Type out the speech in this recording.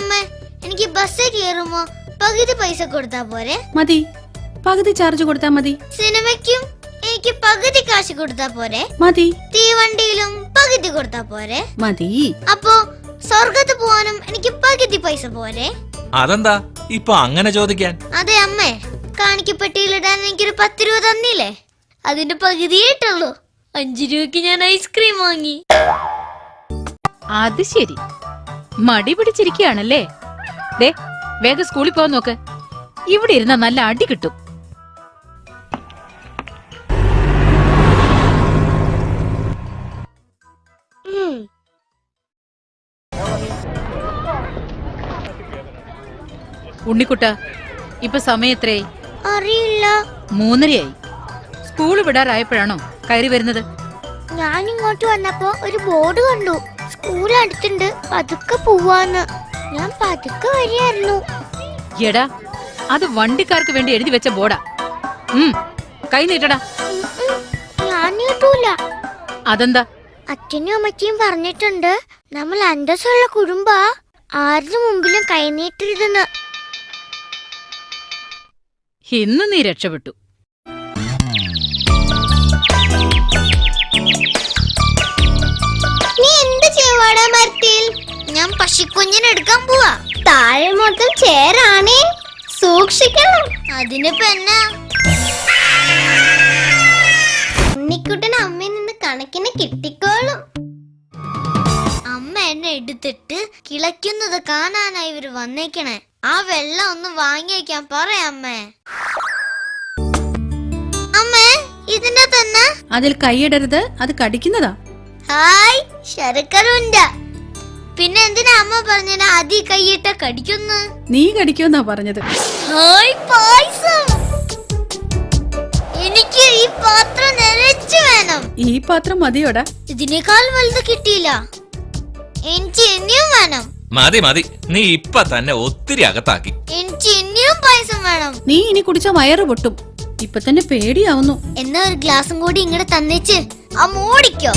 അമ്മ, എനിക്ക് ബസ് കയറുമ്പോ പകുതി പൈസ കൊടുത്താ പോരെ? മതി, പകുതി ചാർജ് കൊടുത്താ മതി. സിനിമയ്ക്കും എനിക്ക് പകുതി കാശ് കൊടുത്താ പോരെ? മതി. തീവണ്ടിയിലും പകുതി കൊടുത്താ പോരെ? മതി. അപ്പോ സ്വർഗത്ത് പോവാനും എനിക്ക് പകുതി പൈസ പോരെ? അതെന്താ ഇപ്പൊ അങ്ങനെ ചോദിക്കാൻ? അതെ അമ്മേ, കാണിക്കപ്പെട്ടിയിലിടാൻ എനിക്കൊരു 10 രൂപ തന്നില്ലേ, അതിന്റെ പകുതിയായിട്ടുള്ളൂ. 5 രൂപയ്ക്ക് ഞാൻ ഐസ്ക്രീം വാങ്ങി. അത് ശരി, മടി പിടിച്ചിരിക്കുകയാണല്ലേ. ദേ വേഗം സ്കൂളിൽ പോകാൻ നോക്ക്, ഇവിടെ ഇരുന്ന നല്ല അടി കിട്ടും. ഉണ്ണിക്കുട്ട, ഇപ്പൊ സമയം എത്രയായി? അറിയില്ല. 3:30 സ്കൂള് വിടാറായപ്പോഴാണോ കയറി വരുന്നത്? ഞാൻ ഇങ്ങോട്ട് വന്നപ്പോ ഒരു ബോർഡ് കണ്ടു, സ്കൂൾ അടുത്തുണ്ട്, പതുക്കെ പോവാന്ന്. ഞാൻ പതുക്കെ വരികയായിരുന്നു. എടാ, അത് വണ്ടിക്കാർക്ക് വേണ്ടി എഴുതി വെച്ച ബോർഡാ. കൈ നീട്ടടാ. ഞാൻ നീട്ടൂല. അതെന്താ? അച്ഛനും അമ്മച്ചിയും പറഞ്ഞിട്ടുണ്ട്, നമ്മൾ അന്തസ്സുള്ള കുടുംബാ, ആരുടെ മുമ്പിലും കൈനീട്ടരുതെന്ന്. ഇന്ന് നീ രക്ഷപ്പെട്ടു. നീ എന്ത് ചെയ്യുവാടാ മരത്തിൽ? ഞാൻ പശുക്കുഞ്ഞിനെടുക്കാൻ പോവാ. താഴെ മൊത്തം ചേരാണേ, സൂക്ഷിക്കണം. അതിനിപ്പോ എന്നാ? ഉണ്ണിക്കുട്ടൻ അമ്മയിൽ നിന്ന് കണക്കിന് കിട്ടിക്കോളും. അമ്മ എന്നെ എടുത്തിട്ട് കിളയ്ക്കുന്നത് കാണാനായി ഇവര് വന്നേക്കണേ. ആ വെള്ളം ഒന്ന് വാങ്ങി വയ്ക്കാൻ പറയാമ്മേ. അമ്മേ, ഇതിന്റെ തന്നെ. അതിൽ കൈയിടരുത്, അത് കടിക്കുന്നതാ. ഹായ്, ശർക്കരുണ്ട. പിന്നെ എന്തിനാ അമ്മ പറഞ്ഞ അതി കൈയിട്ട കടിക്കുന്നു? നീ കടിക്കുമെന്നാ പറഞ്ഞത്. ഹായ്, പായസം. എനിക്ക് ഈ പാത്രം നിറച്ചു വേണം. ഈ പാത്രം മതിയോടാ? ഇതിനേക്കാൾ വലുത് കിട്ടിയില്ല, എനിക്ക് ഇനിയും വേണം. മതി മതി, നീ ഇപ്പൊ തന്നെ ഒത്തിരി അകത്താക്കി. എനിക്ക് ഇനിയും പായസം വേണം. നീ ഇനി കുടിച്ച വയറ് പൊട്ടും, ഇപ്പൊ തന്നെ പേടിയാവുന്നു. എന്നാ ഒരു ഗ്ലാസും കൂടി ഇങ്ങോട്ട് തന്നേച്ച് ആ മൂടിക്കോ.